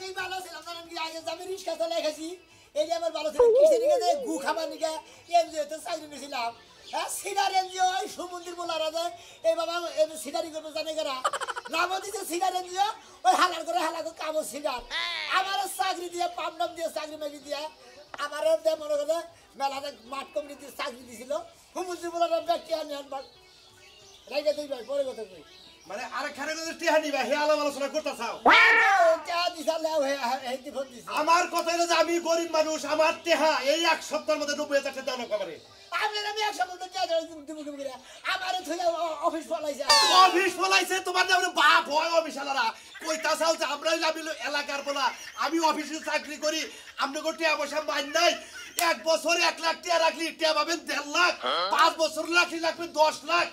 আগেই ভালো ছিলাম জানেন কি আগে আমি রিক্সা চালাই খাইছি এই যে আমার ভালো ছিল কিসের নিকে গু খাবার নিকে এনজিওতে চাকরি নিয়েছিলাম হ্যাঁ সিডার এনজিও এই সমুদ্রের বলারা যায় এই বাবা সিডারি করবে জানে কেনা নামও দিচ্ছে সিডার এনজিও ওই হালার করে কামো সিডার আমার চাকরি দিয়ে পামনাম দিয়ে চাকরি মেঘি দিয়ে আমার মনে করে মেলাতে মাঠ কমিটি চাকরি দিয়েছিল সমুদ্রের বলারা ব্যক্তি আনি আনবার রাইগে দিই ভাই পরে কথা কই মানে আরেকখানে যদি টিহা নিবা হে আলাপ আলোচনা করতে চাও আমার কথা হলো যে আমি গরিব মানুষ আমার টেহা এই এক সপ্তাহের মধ্যে 90,000 টাকা দাও কমারে আমি এক সপ্তাহ আমার অফিস ফলাইছে অফিস ফলাইছে তোমার নামে বাপ হয় অফিসালারা কইতা চাও যে আমরাই লাভিল এলাকার বলা আমি অফিসে চাকরি করি আপনি গো টিয়া পয়সা মান নাই এক বছর 1 লাখ টাকা রাখলি টিয়া পাবেন 1.5 লাখ 5 বছর রাখলি লাগবে 10 লাখ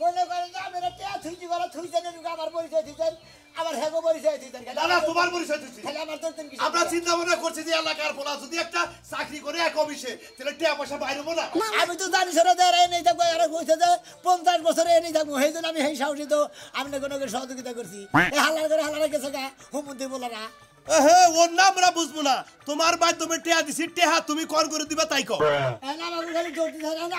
মনে করেন যে আমি টিয়া থুইছি বলা থুইছেন আমার পরিচয় দিতেন আমার হেগো পরিচয় দিতেন না তোমার পরিচয় দিচ্ছি তাহলে আমার ধরতেন কি আমরা চিন্তা ভাবনা করছি যে এলাকার বলা যদি একটা চাকরি করে এক অফিসে তাহলে টিয়া পয়সা বাইরে হবো না আমি তো জানি সরে নেই থাকবো আর কইছে যে 50 বছরে এনেই থাকবো সেই জন্য আমি সেই সাহসী তো আমি কোনো সহযোগিতা করছি হালার গেছে গা হুমুন্দি বলারা ওর নাম আমরা বুঝবো না তোমার মাধ্যমে টেহা দিছি টেহা তুমি কর করে দিবা তাই কর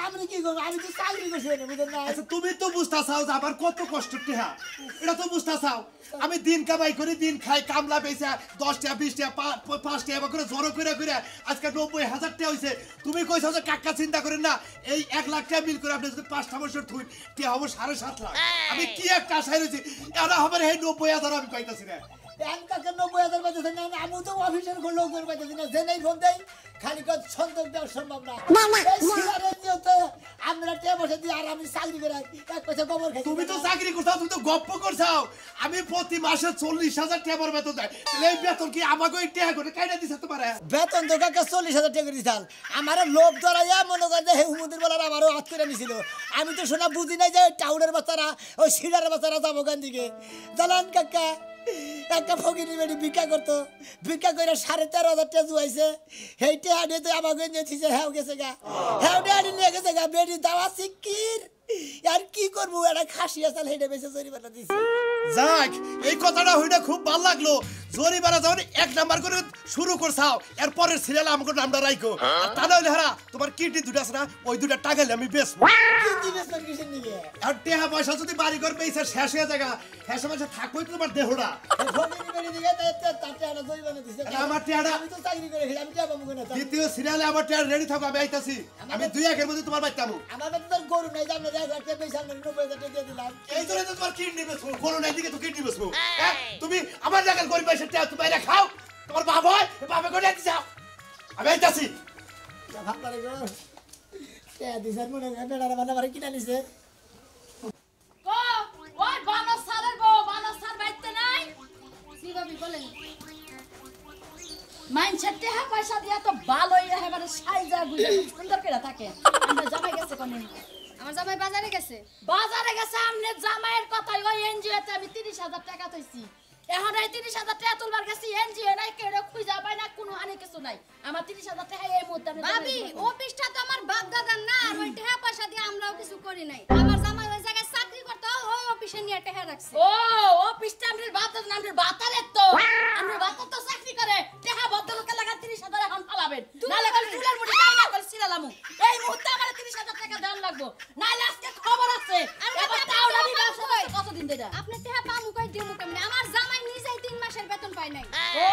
আমি কি করবো আমি তো চাকরি করছি বুঝলেন না আচ্ছা তুমি তো বুঝতে চাও যে আমার কত কষ্ট টেহা এটা তো বুঝতে চাও আমি দিন কামাই করি দিন খাই কামলা পেয়েছে 10 টাকা 20 টাকা 5 টাকা করে জড়ো করে আজকে 90,000 টাকা হয়েছে তুমি কইছো যে কাকা চিন্তা করেন না এই 1 লাখ টাকা মিল করে আপনি যদি 5টা বছর থুই টেহা হবো 7.5 লাখ আমি কি একটা আশায় রয়েছি এরা হবে এই 90,000 আমি পাইতাছি না কাকে 90,000 পাইতেছে না আমি তো অফিসের লোকজন পাইতেছি না যে নেই ফোন দেয় খালি সন্তোষ দেওয়া সম্ভব না আমরা টিয়া বসে দিই আর আমি চাকরি করে এক পয়সা গোবর খাই তুমি তো চাকরি করছো তুমি তো গপ্প করছাও আমি প্রতি মাসে 40,000 টাকা আমার বেতন দেয় এই বেতন কি আমাকে ওই টাকা করে কাইটা দিছে তোমার বেতন তো কাকা 40,000 টাকা করে দিছাল আমার লোক ধরাইয়া মনে করে যে হুমুদের বেলার আমারও হাত করে নিছিল আমি তো শোনা বুঝি নাই যে টাউনের বাচ্চারা ওই সিডারের বাচ্চারা যাবো গান দিকে জানান কাকা একটা ফকিরি বেড়ি ভিক্ষা করতো ভিক্ষা করে 13,500 টাকা জুয়াইছে সেইটা আনিয়ে তো আমাকে নিয়েছে হ্যাঁ গেছে গা হ্যাঁ নিয়ে গেছে গা বেড়ি দাওয়া শিকির আর কি করবো একটা খাসি আসাল হেঁটে বেশি জরিমানা দিছে যাক এই কথাটা হইটা খুব ভালো লাগলো জরিমানা যখন 1 নাম্বার করে শুরু করছাও এরপরের সিরিয়াল আমাকে নামটা রাখো আর তা নইলে হারা তোমার কিডনি দুটো আছে না ওই দুটো টাকালে আমি বেচবো কিডনি বেচবেন কিসের নিয়ে আর টাকা পয়সা যদি বাড়ি ঘর পেয়েছে শেষ হয়ে যায় শেষ মাসে থাকবোই তোমার দেহটা ফকিরি বেড়ি দিকে তাতে আনা জরিমানা দিছে আমার টিয়াটা আমি তো চাকরি করে খেলাম কি পাবো না দ্বিতীয় সিরিয়ালে আমার টিয়া রেডি থাকো আমি আইতাছি আমি 2 একের মধ্যে তোমার বাইতামু আমার তো গরু নাই জানো 1 লাখ টাকা পয়সা 90,000 টাকা দিয়ে দিলাম এই জন্য তো তোমার কিডনি বেচবো গরু নাই দিকে তো কিডনি বেচবো তুমি আমার জায়গায় গরিব পয়সা টিয়া তুমি বাইরে খাও তোমার বাবা হয় বাবা করে দিতে যাও আমি আইতাছি ভাবনা রে গো দিশার মনে বেড়ারা বানাবারে কিনা নিছে ও ওই বানর সারের বউ বানর সার বাইতে নাই সিবাবি বলেন মাইনছের টাকা পয়সা দিয়া তো ভালোই একেবারে সাইজা গুইয়া সুন্দর করে থাকে আমরা জামাই গেছে কোনে আমার জামাই বাজারে গেছে আমনে জামাইয়ের কথাই ওই এনজিওতে আমি 30,000 টাকা থইছি এখন এই 30,000 টাকা তুলবার গেছি এনজিও নাই কেড়ে খুঁজা পাই না কোনো হানি কিছু নাই আমার 30,000 টাকা এই মুহূর্তে আমি ভাবি অফিসটা তো আমার বাপ দাদার না আর ওই টাকা পয়সা দিয়ে আমরাও কিছু করি নাই আমার জামাই ওই জায়গায় চাকরি করতো ওই অফিসে নিয়ে টাকা রাখছে ও অফিসটা আমাদের বাপ দাদা আমাদের বাতারে তো আমাদের বাতা তো চাকরি করে টাকা বদলকে লাগা 30,000 এখন ফালাবেন নালে কাল চুলের মুড়ি কাই না কল ছিলালামু এই মুহূর্তে আমার 30,000 টাকা দেন লাগবো নালে আজকে খবর আছে এবার টাউলা দিবা কতদিন দেদা আপনি টাকা পামু কই দিমু কেমনে আমার জামাই নিজেই 3 মাসের বেতন পায় নাই ও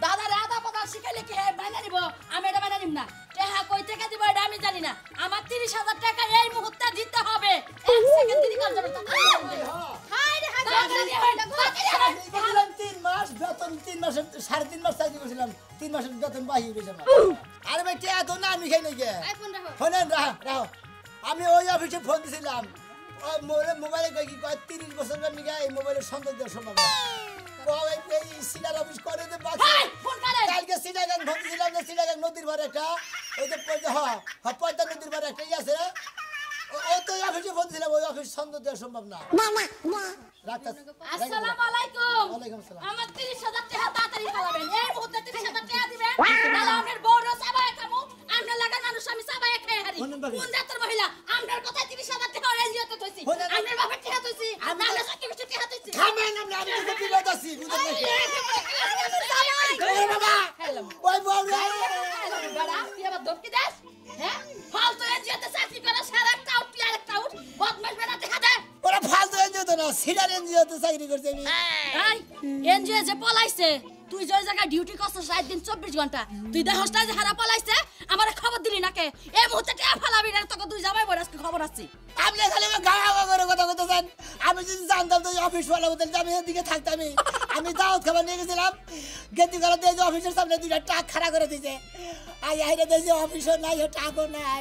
দাদা রাধা কথা শিখাইলে কি হে বাইনা নিব আমি এটা বাইনা নিব না টাকা কই থেকে দিব এটা আমি জানি না আমার 30,000 টাকা এই মুহূর্তে দিতে হবে এক সেকেন্ড দেরি কর যাবে হাই রে হাই 3 মাস বেতন 3 মাসের 3.5 মাস চাকরি করেছিলাম 3 মাসের বেতন বাহি হয়েছে আমার আরে ভাই টিয়া তো না আমি খাই নাই গে আইফোন রাখো ফোন রাখো আমি ওই অফিসে ফোন দিছিলাম ওই মোবাইলে কই কি 30 বছরের নিগা এই মোবাইলের সংযোগ দেওয়া সম্ভব না ওই এই সিলার অফিস করে দে বাকি ফোন করে কালকে সিটাগাং ফোন দিছিলাম যে সিটাগাং নদীর ধারে একটা ওই যে পয়দা নদীর ধারে একটা আছে ও তো অফিসে ফোন দিছিলাম ওই অফিস সংযোগ দেওয়া সম্ভব না আসসালামু আলাইকুম ওয়ালাইকুম আসসালাম আমার 30,000 টাকা তাড়াতাড়ি পাবেন এই মুহূর্তে 30,000 টাকা দিবেন তাহলে আমার বড় সাবায় খামু আমরা লাগার মানুষ আমি সাবায় খাই হারি কোন জাতের মহিলা আমার কথা 30,000 টাকা এনজিওতে থইছি আমার বাবার টাকা থইছি নালে সাকি কিছু টাকা থইছি খাবেন সামনে আমি তো বিরোধ আছি বুঝতে নাকি ওরে বাবা ওই বউরে বাড়া তুই আবার ধমকি দেস হ্যাঁ ফালতু এনজিওতে চাকরি করে সারা টাউট তুই আরেকটা উঠ বদমাশ বেড়া দেখা দে ওরা ফালতু এনজিও তো না সিডার এনজিও তো চাকরি করছে আমি এই এনজিও যে পলাইছে তুই যে জায়গা ডিউটি করছিস 7 দিন 24 ঘন্টা তুই দেখছস না যে হারা পলাইছে আমারে খবর দিলি না কে এই মুহূর্তে টিয়া ফালাবি না তোকে তুই যাবাই বড় আজকে খবর আছে আপনি খালি গাওয়া করে কথা কথা জান আমি যদি জানতাম তো অফিস ওয়ালা বলতে আমি এদিকে থাকতাম আমি দাওয়াত খাবার নিয়ে গেছিলাম গেতি করে দিয়ে যে অফিসের সামনে দুইটা টাক খাড়া করে দিয়েছে আই আইরে দিয়ে যে অফিসও নাই টাকও নাই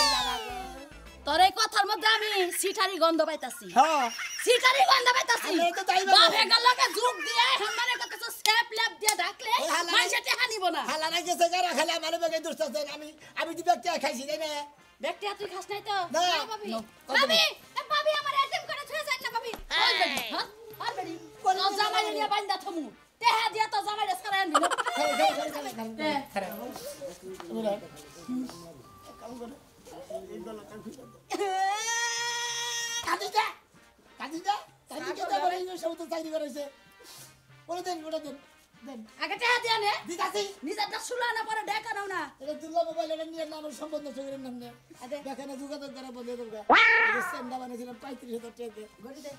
তোর এই কথার মধ্যে আমি সিটারি গন্ধ পাইতাছি হ্যাঁ সিটারি গন্ধ পাইতাছি আমি তো তাই বলবো। বাপে গলকে যুগ দিয়ে সম্মানে কতছ স্টেপ ল্যাপ দিয়ে ডাকলে এই হালা- মাইসে টেহা নিব না হালা না গেছে গারা খালি আমার বেগে দুষ্ট আছে আমি দি ব্যক্তি খাইছি তাই না ব্যক্তি তুই খাস নাই তো না ভাবি No, ভাবি ভাবি আমার এটিএম করে ছুঁয়ে যান না ভাবি ওই বেডি হ্যাঁ আর বেডি কোন জামাই নিয়ে বাইন্দা থমু টেহা দিয়া তো জামাইরে সারা আনবি কাদিজা কাদিজা কাদিজা তো বলে এই সব তো চাকরি করেছে ওরে দেন দেন আগে টেহা দিয়া নে দিতাছি নিজেরটা শুলা না পরে দেখা নাও না এটা দুর্লভ মোবাইল এটা নিয়ে নাম সম্বন্ধ সগরের নাম নে আদে দেখানে যোগাযোগ করা বন্ধ করবে সেন্ডা বানিয়েছিলাম 35,000 টাকা গড়ি দে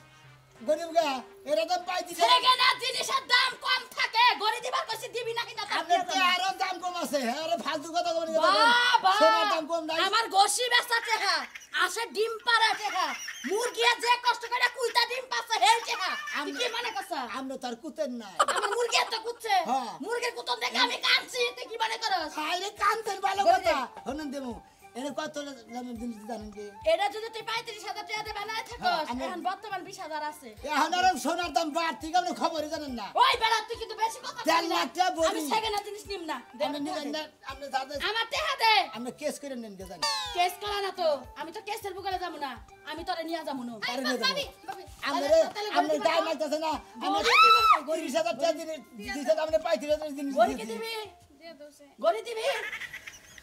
গরিব গা এরা তো 35,000 ছেড়ে না জিনিসের দাম কম থাকে গড়ি দিবার কইছি দিবি না কিনা আপনি তো আরো দাম কম আছে হ্যাঁ আরে ফালতু কথা বলি বাবা সোনার দাম কম নাই আমার গোশি বেচা টেহা আসে ডিম পাড়া টেহা মুরগিয়া যে কষ্ট করে কুইতা ডিম পাচ্ছে হেল টেহা আমি কি মানে কসা আমরা তার কুতেন নাই আমার মুরগি তো কুচ্ছে হ্যাঁ। মুরগির কুতন দেখে আমি কাঁদছি তুই কি মানে করস আরে কান্তের ভালো বলে কথা দে। হনন দেমু এর কত দামের জিনিস জানেন কি এটা যদি তুই 35,000 টাকা দিয়ে বানায় থাকস হ্যাঁ, আমি- এখন বর্তমান 20,000 আছে এখন আর সোনার দাম বাড়তি কেমন খবরই জানেন না ওই বেড়া তুই কিন্তু বেশি কথা 4 লাখ টাকা বলি। আমি সেকেন্ড জিনিস নিম না দে, আপনি নিবেন না আপনি দাদা আমার টেহা দে আপনি কেস করে নেন কে জানেন কেস করা না তো আমি তো কেসের বুকালে যাবো না আমি তোরে নিয়ে যাবো না আরে নিয়ে যাবো। ভাবি ভাবি আমারে তাহলে আপনি গরিব গায়ে না। লাগতেছে না আমি গরিব না। 30,000 টাকা দিছে আপনি 35,000 জিনিস গড়ি কি দিয়েছি। দিবি দিয়ে দাও সে গড়ি দিবি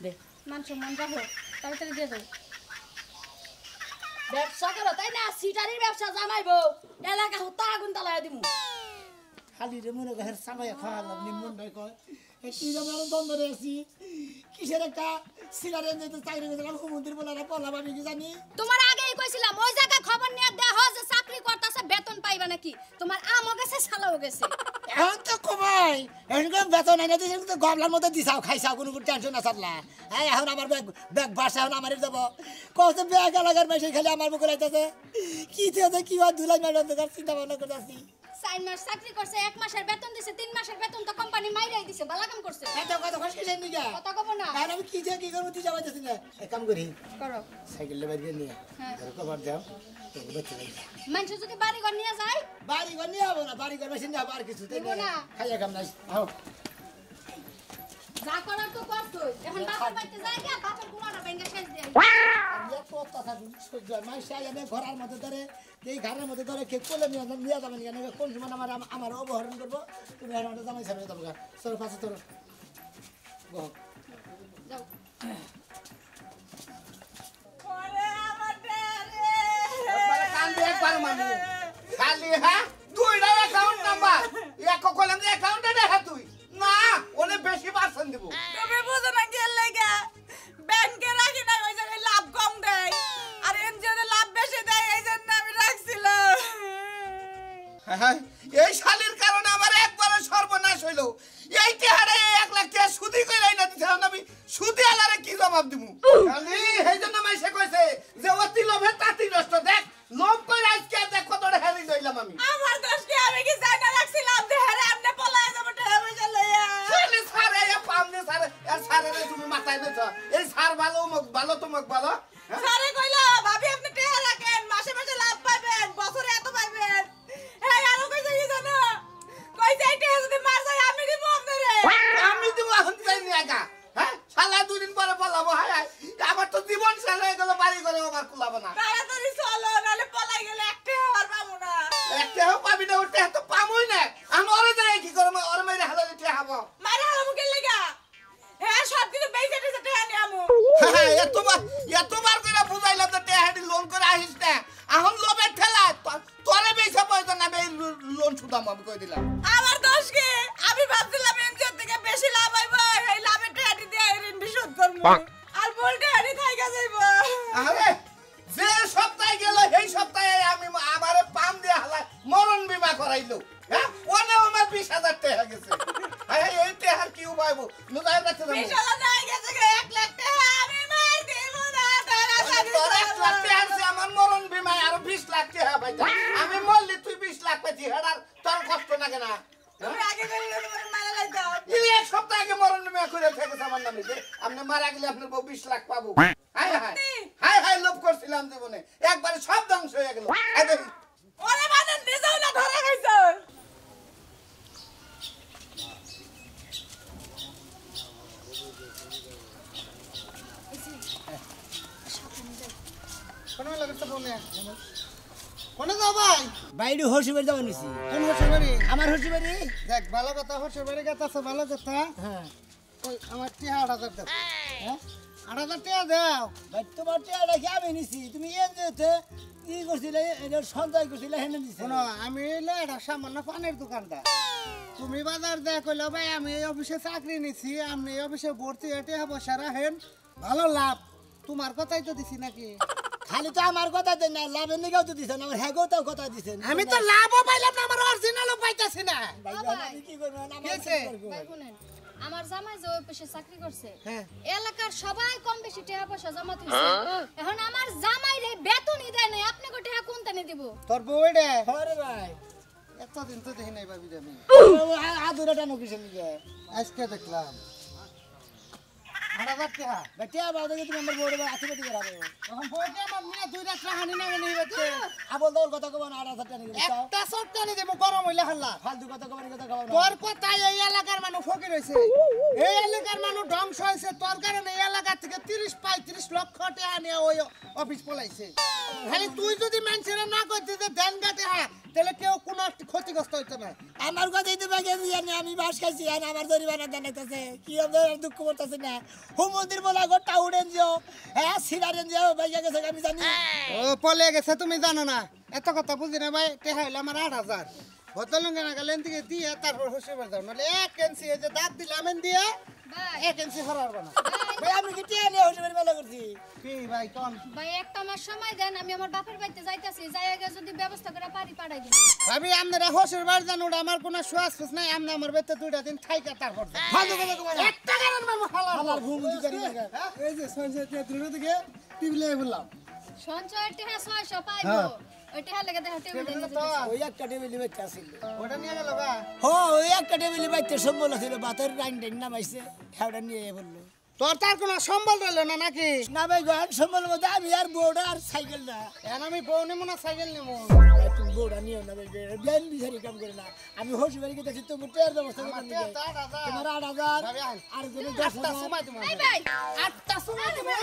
দে মান সম্মান রাখো তাড়াতাড়ি দিয়ে দাও ব্যবসা করো তাই না সিটারির ব্যবসা জামাইবো এলাকা হতা আগুন জ্বালায় দিমু খালি রে মনে করে সামাইয়া খাওয়ালাম নিমন ভাই কয় তুই যেমন আরো দ্বন্দ্বে আছি কিসের একটা সিগারেট নিতে চাকরি করেছিলাম হুমন্দির বলারা পড়লাম আমি কি জানি তোমার আগেই কইছিলাম ওই জায়গায় খবর নিয়ে দেহ যে চাকরি করতেছে বেতন পাইবা নাকি তোমার আমও গেছে শালাও গেছে এখন তো কমাই এখন বেতন এনে দিয়েছে কিন্তু গমলার মধ্যে দিছাও খাইছাও কোনো টেনশন না সারলা হ্যাঁ এখন আমার ব্যাগ বাসা এখন আমার যাবো কত ব্যাগ এলাকার মাসে খালি আমার মুখে লাইতেছে কি থেকে কি হয় দুলাই মাইল অন্ধকার চিন্তা ভাবনা করে আছি 4 মাস চাকরি করছে 1 মাসের বেতন দিছে 3 মাসের বেতন তো কোম্পানি মাইরাই দিছে ভালো কাম করছে এত কথা খস কিসের নিগা কথা কব না এখন আমি কি যে কি করবো তুই যাবাইতেছি না এক কাম করি করো সাইকেল বাইরে নিয়ে হ্যাঁ। কভার দাও তো বেঁচে যাই মানুষ যদি বাড়ি ঘর নিয়ে যায় বাড়ি ঘর নিয়ে যাবো না বাড়ি ঘর বেশি নিয়ে আর কিছু নিবো না। খাইয়া কাম নাই আও যা করার তো করছই এখন বাপের বাড়িতে যায় গিয়া বাপের গুণাটা ভেঙে শেষ দেয় ঘরের মধ্যে ধরে এই ঘরের মধ্যে ধরে কে কোলে নিয়ে যাবেন কেন কোন সময় আমার অপহরণ করবো তুমি আর আমাদের জামাই সামনে যাবো তোর পাশে তোর যাও কান্দি একবার মানু খালি হ্যাঁ দুইটা অ্যাকাউন্ট নাম্বার এক কলম দিয়ে অ্যাকাউন্টে দেখা তুই না ওনে বেশি পার্সেন্ট দিব তুমি বুঝো না গেল লাগা ব্যাংকে রাখি না ওই জায়গায় লাভ কম দেয় আর এনজিওতে লাভ বেশি দেয় এই জন্য আমি রাখছিলাম হ্যাঁ এই শালির কারণে আমার একবারে সর্বনাশ হইলো এই টেহারে 1 লাখ টাকা সুদি কইরাই না দিছিলাম আমি সুদি আলারে কি জবাব দিমু খালি এই জন্য মাইসে কইছে যে অতি লোভে তাতি নষ্ট দেখ লোভ কইরা আজকে দেখ কতটা হেরি দইলাম আমি আমার দোষ কি আমি কি জানা রাখছিলাম যে হ্যাঁ আপনি পলায় যাব টাকা পয়সা লইয়া শালি সারে এ পামনে সারে আর সারে রে তুমি মাথায় নেছ এই সার ভালো তোমাক ভালো হ্যাঁ? সারে কইলা ভাবি আপনি টাকা রাখেন মাসে মাসে লাভ পাবেন বছরে এত পাবেন হ্যাঁ আরো কইছে কি জানো কইছে এই টাকা যদি মার যায় আমি দিব আপনারে আমি দিব এখন যাই নি একা হ্যাঁ শালা দুদিন পরে বলাবো হায় হায় আমার তো জীবন শেষ হয়ে গেল বাড়ি করে আমার কুলাবো না তাড়াতাড়ি চলো নালে পলাই গেলে একটা আর পাবো না একটা হোক পাবি না ওটা তো পামই না আমি ওরে যাই কি করবো ওরে মেরে হালা দিতে হবো মারে হালা মুখে লাগা হ্যাঁ সব কিছু বেঁচে টেসে টাকা নিয়ে আমু এতবার করে বুঝাইলাম যে টেহাডি লোন করে আহিস না এখন লোভের ঠেলা তোরে বেশি পয়সা না লোন দাম আমি কই দিলাম। আমার দোষ কি? আমি ভাবছিলাম এনজিও থেকে বেশি লাভ হইব, এই লাভের টাকাটি দিয়ে ঋণ পরিশোধ করব। আর ভুল টাকাটি থাইকা যাইব। আরে যে সপ্তাহে গেল এই সপ্তাহে আমি আমারে পাম দিয়ে হালা মরণ বীমা করাইলো। হ্যাঁ ওনে আমার 20,000 টাকা গেছে। এই টাকার কি উপায় বল নুদায় রাখতে দেব। 20,000 টাকা গেছে গে, 1 লাখ টাকা আমি মার দেব না, তাড়াতাড়ি তোর 1 লাখ টাকা আছে আমার মরণ বীমা আর 20 লাখ টাকা পাইতা। আমি মরলি তুই 20 লাখ পাইতি হেডার তোর কষ্ট লাগে না। তুমি আগে করে তোমার মারা লাইতাও। এই এক সপ্তাহ আগে মরণ বীমা করে থেকেছে আমার নামে যে আপনি মারা গেলে আপনার বউ 20 লাখ পাবো। হায় হায় হায় হায় লোভ করছিলাম জীবনে একবারে সব ধ্বংস হয়ে গেল। এই দেখি ওরে মানে নিজেও না ধরা খাইছো। কোনে লাগছে ফোনে কোনে যাও ভাই বাইরে হর্ষি বাড়ি যাবো নিছি। কোন হচ্ছে বাড়ি আমার হর্ষি বাড়ি? দেখ ভালো কথা হচ্ছে বাড়ি গেছে ভালো কথা হ্যাঁ ওই আমার টিয়া 8,000 দাও হ্যাঁ 8,000 টাকা দাও ভাই তোমার টাকাটা কি আমি নিছি? তুমি এনজিওতে কি করছিলে? এটা সঞ্চয় করছিলে হেনে দিছে। শোনো আমি হইলো এটা সামান্য পানের দোকানদার তুমি বাজার দেয়া কইলো ভাই আমি এই অফিসে চাকরি নিছি আপনি এই অফিসে ভর্তি হতে বসে রাখেন ভালো লাভ তোমার কথাই তো দিছি নাকি খালি তো আমার কথা দেন না, লাভের নিকেও তো দিছেন, আমার হ্যাগেও তো কথা দিছেন। আমি তো লাভও পাইলাম না আমার অরিজিনালও পাইতাছি না ভাই, আমি কি করবো? আমার কিছে? ভাই শুনেন, আমার জামাই যে অফিসে চাকরি করছে, হ্যাঁ। এলাকার সবাই কম বেশি টাকা পয়সা জমা দিছে। এখন আমার জামাই রে বেতনই দেয় নাই, আপনি কো টাকা কোন টানে দিব? তোর বউ এটা আরে ভাই, এতদিন তো দেখি নাই ভাবি আমি আদুরাটা নকিছে নিকে। আজকে দেখলাম 8,000 টাকা ভাই, টিয়া বাবা দেখে তুমি আমার বউরে আশীর্বাদ করাবে। এখন বউকে আমার নিয়ে 2 রাত রাহানি না নেই হচ্ছে আবল দৌড় কথা কব না, 8,000 টাকা নিকে দাও। একটা সটটা নিয়ে দেবো গরম হইলে হাল্লা ফালতু কথা কব না, কথা কব না। তোর কথাই এই এলাকার মানুষ ফকির হয়েছে এই এলাকার মানুষ ধ্বংস হয়েছে তোর কারণে এই এলাকা থেকে 30-35 লক্ষ টাকা নিয়ে ওই অফিস পলাইছে খালি তুই যদি মানুষের না করতে যে ধ্যান গাতে হ্যাঁ তাহলে কেউ কোনো ক্ষতিগ্রস্ত হইতো না আমার কথাই তো বাকি জানি, আমি বাস খাইছি আর আমার জরিমানা জানাইতেছে কি আমাদের দুঃখ করতেছে না। হুম মন্দির বলা গো টাউডেন যাও, হ্যাঁ সিনারেন যাও, ভাইয়া গেছে আমি জানি। ও পলে গেছে তুমি জানো না এত কথা বুঝি না ভাই টেহা হইলো আমার 8,000 ভদ্রলঙ্গে না গেলেন দিকে দিয়ে তারপর হুসে যাও নাহলে 1 কেজি এই যে দাঁত দিলাম দিয়ে ভাই 1 কেজি হরার বানা ভাই আমি কি টিয়া নিয়ে হসে মেলা করছি? কি ভাই কোন ভাই একটা মাস সময় দেন, আমি আমার বাপের বাড়িতে যাইতাছি, যাই আগে যদি ব্যবস্থা করে পারি পাঠাই দিন। ভাবি আপনারা হোসের বাড়ি জানো আমার কোনো শ্বাস ফুস নাই আপনি আমার বেতে 2টা দিন থাইকা তারপর ফালতু কথা কব না। একটা কারণ মারবো হালা আমার ঘুম বুঝি করি না। এই যে সঞ্জয় টিয়া থেকে টিভিলে বললাম সঞ্চয়ের টাকা 600 পাইবো, ওই টাকা লেগে দেখা টেবিল দিয়ে তো ওই একটা টেবিল বাইতে আসিল। ওটা নিয়ে গেল গা ওই একটা টেবিল বাইতে সম্বল আছিল, বাতের রাইন টাইন নামাইছে, খেওটা নিয়ে বললো। তোর তার কোনো সম্বল রইল না নাকি না ভাই গান সম্বল মধ্যে আমি আর বউটা আর সাইকেল না। এখন আমি বউ নেবো না সাইকেল নেবো ভাই, তুমি বউটা নিও না ভাই, ব্যান বিচারি কাম করে না। আমি হসি বাড়ি গেছি, তুমি টেয়ার ব্যবস্থা করে দিবে। তোমার 8,000 ভাবি আন। আর জন্য 8টা 10,000। সময় তোমার এই ভাই 8টা সময় তুমি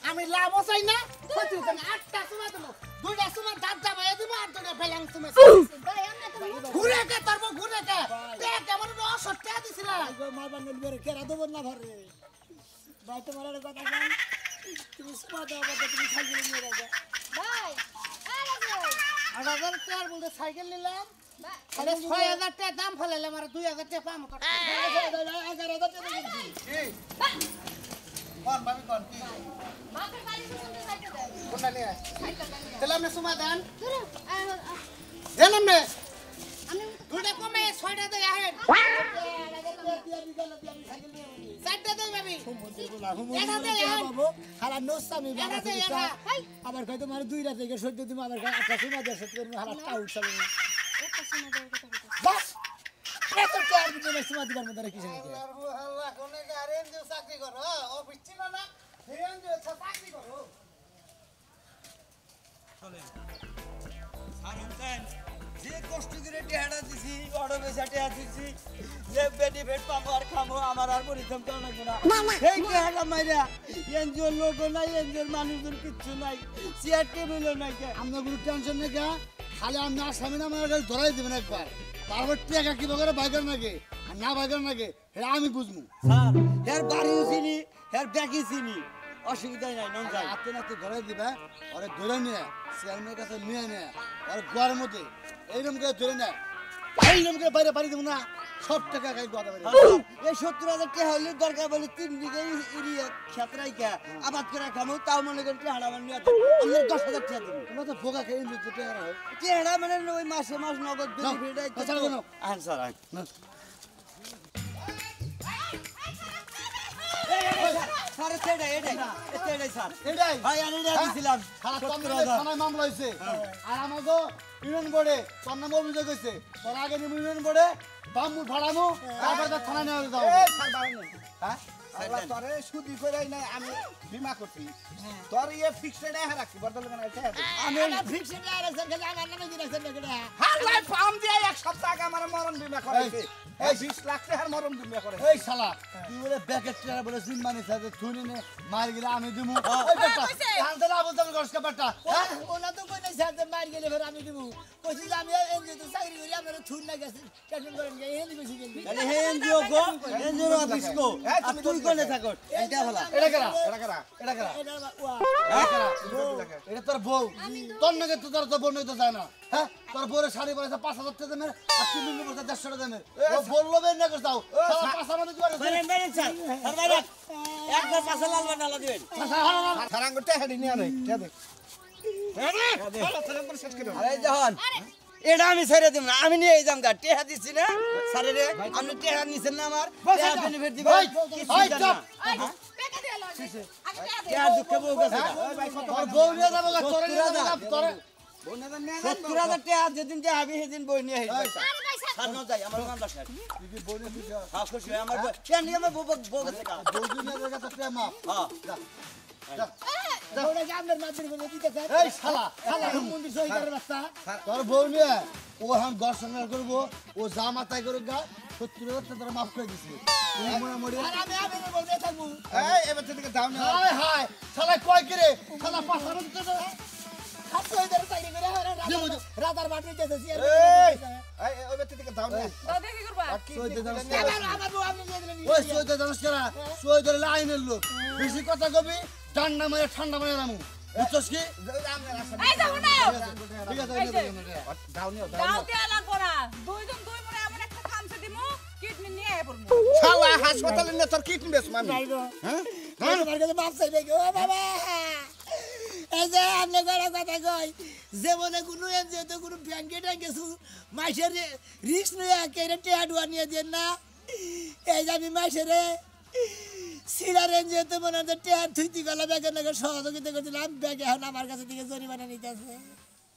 আমি লাভও চাই না ক্ষতি হচ্ছে না 8টা সময় তুমি 2টা সময় দাঁত দাবাই দিব আর 2টা ফেলাং সময় ভাই আমরা তো ঘুরে কে তারপর ঘুরে কে তে কেমন অসত্য দিছিল মারবার নদী কেরা দেবো না ভরে ভাই, তোমার একটা কথা বল, তুমি সময় দাও বাবা, তুমি সাইকেল নিয়ে রাখো। ভাই আরে ভাই 8,000 টাকার বলতে সাইকেল নিলাম ভাই আরে 6,000 টাকা দাম ফেলাইলাম আর 2,000 টাকা পাম তো 11,000 টাকা দিয়েছি। কোন ভাবি কোন কি বাপের বাড়িতে শুনতে যাইতে দেন, কোনটা নিয়ে আয় সাইকেলটা নিয়ে তাহলে আপনি সময় দেন ধরো দেন আপনি আমি 2টা কমে 6টা দেয় আহেন 4টা দেয় ভাবি আবার হয়তো মানে 2 রাত থেকে সহ্য তুমি আবার একটা সময় দিয়ে সহ্য করবো, হারা টাউট চালু একটা সময় দেওয়ার কথা বলতে বাস এত টায়ার দিতে সময় দিবার মধ্যে কিছু নেই। আল্লাহ কোনে গারেন যে চাকরি করো অফিস ছিল না হেন যে চাকরি করো যে কষ্ট করে টেহাটা দিছি অটো বেচা টেহা দিছি যে বেনিফিট পাবো আর খাবো আমার আর পরিশ্রম করা লাগবে না। এই টেহাটা মাইরা এনজিওর লোকও নাই, এনজিওর মানুষজন কিচ্ছু নাই, চেয়ার টেবিলও নাই। আপনার কোনো টেনশন নেই, খালি আপনি আসামি না আমার কাছে ধরাই দেবেন একবার, তারপর টাকা কি করে বাইকার নাকি আর না বাইকার নাকি এটা আমি বুঝবো। স্যার এর বাড়িও চিনি, এর ব্যাগই চিনি, অসুবিধাই নাই, নন যাই। হাতে নাতে ধরাই দিবে, ওরা ধরে নিয়ে চেয়ারম্যানের কাছে নিয়ে নেয়, আর গোয়ার মধ্যে এইরকম করে ধরে নেয়, এই রকম বাইরে বাড়ি দেবো না সব টাকা খাই গোয়া বাইরে এই 70,000 টাকা হলে দরকার বলে 3 বিঘা এরিয়া ক্ষেত রাইকা আবাদ করে খামু তাও মনে করেন টেহাড়া আমার নিয়ে আমরা 10,000 টাকা দিব তোমরা তো ভোগা খেয়ে নিতে টাকা হয় টেহাড়া মানে ওই মাসে মাস নগদ বেনিফিট আইতে আচ্ছা, নাও। আন স্যার আন স্যার এটাই স্যার এটাই ভাই আমি এটা দিছিলাম সারা 70,000 থানায় মামলা হয়েছে আর আমাকে ইউনিয়ন বোর্ডে তোর নামে অভিযোগ হয়েছে তোর আগে নিবো ইউনিয়ন বোর্ডে বামুর ভাড়ামো তারপর তোর থানায় নেওয়া যাও হ্যাঁ আল্লাহ তোরে সুদি কইরাই নাই আমি বীমা করছি তোর ইয়ে ফিক্সড হ্যাঁ রাখি বদল কেন এটা আমি ফিক্সড রাখছেন খালি আমার নামে কি রাখছেন না হালাই ফার্ম দিয়ে এক সপ্তাহ আগে আমার মরণ বীমা করেছে এই 20 লাখ টাকার মরণ বীমা করে এই শালা তুই বলে ব্যাকেট টেরা বলে জিম্মানি সাথে থুনি নে মার গেলে আমি দিমু ওই বেটা জানতে না বলতে গরস কা বেটা হ্যাঁ ওনা তো কই নাই সাথে মার গেলে ফের আমি দিব কইছি যে আমি এনজিও তো চাকরি করি আমার থুন না গেছে টেনশন করেন না এই কইছি গেলি তাহলে হে এনজিও গো এনজিও অফিস গো আর তুই কোনে থাকো এটা ভালো এটা কারা এটা কারা এটা কারা এটা ওয়া এটা কারা এটা তোর বউ তোর নাকি তো তোর তো বোন তো যায় না হ্যাঁ তোর বউরে শাড়ি পরেছে 5,000 টাকা দেমের আর তুই লুঙ্গি পরেছে 150 টাকা দেমের ও বললো বেন না করছাও সারা 5,000 দিতে পারে বেরেন বেরেন স্যার স্যার বাইরে একবার পাশে লাল বান্ডালা দিবেন সারাঙ্গ টেহাড়ি নিয়ে আনে কে দে আরে যখন এটা আমি ছেড়ে দিব না আমি নিয়ে যাম গা টেহা দিছি না স্যার রে আপনি টেহা নিছেন না আমার টেহা বেনিফিট দিবেন ওই চুপ টাকা দিয়ে লয় আগে টাকা দে টেহা দুঃখে বউ গেছে তোর বউ নিয়ে যাবো গা তোর নিয়ে যাবো তোর 70,000 টাকা যেদিন যে আমি সেদিন বই নিয়ে আইছি আরে ভাই স্যার ন যাই আমার নাম স্যার তুই কি বউ নিয়ে তুই যা হ্যাঁ খুশি হই আমার বই কেন নিয়ে আমার বউ গেছে গা বউ নিয়ে যাবে তো প্রেম মাপ হ্যাঁ ওরা যে আপনার মাঝের কোনো দিতে চায় এই শালা শালা মন্দির সই করে রাস্তা তোর বউ নিয়ে ও এখন দর্শন করবো ও যা মাথায় করে গা 70,000 টাকা তোর মাফ করে দিছি তুই মনে মরে আর আমি আপনার বলতে থাকবো এই এবার থেকে দাও না হায় হায় শালা কয় করে শালা 5,000 টাকা হাত হয়ে ধরে চাকরি করে রাতার বাটি যেতেছি এই এই এবার থেকে দাও না দাও দেখি করবা সইতে জানাস আমার বউ আপনি দিয়ে দিলেন ওই সইতে জানাস কেনা সই ধরে আইনের লোক বেশি কথা কবি ঠান্ডা মারে নামু বুঝছস কি এই যাও না ঠিক আছে দাও নিও দাও দেয়া লাগবো না দুইজন দুই মনে এমন একটা খামছে দিমু কিডনি নিয়ে আয় পড়বো শালা হাসপাতালে নে তোর কিডনি বেশ মামি হ্যাঁ তোমার কাছে মাপ চাইবে গো বাবা এই যে আপনি গড়া কথা কই জীবনে কোনো এনজিও তো কোনো ব্যাংকে গেছু মাসের রিস্ক নিয়ে কেড়ে টেয়াডুয়া নিয়ে দেন না এই যে আমি মাসের সিরার এনজিও তো মনে হচ্ছে টেয়ার থুইতি গলা ব্যাগের নাকি সহযোগিতা করছিলাম ব্যাগে এখন আমার কাছে থেকে জরিমানা নিতে আছে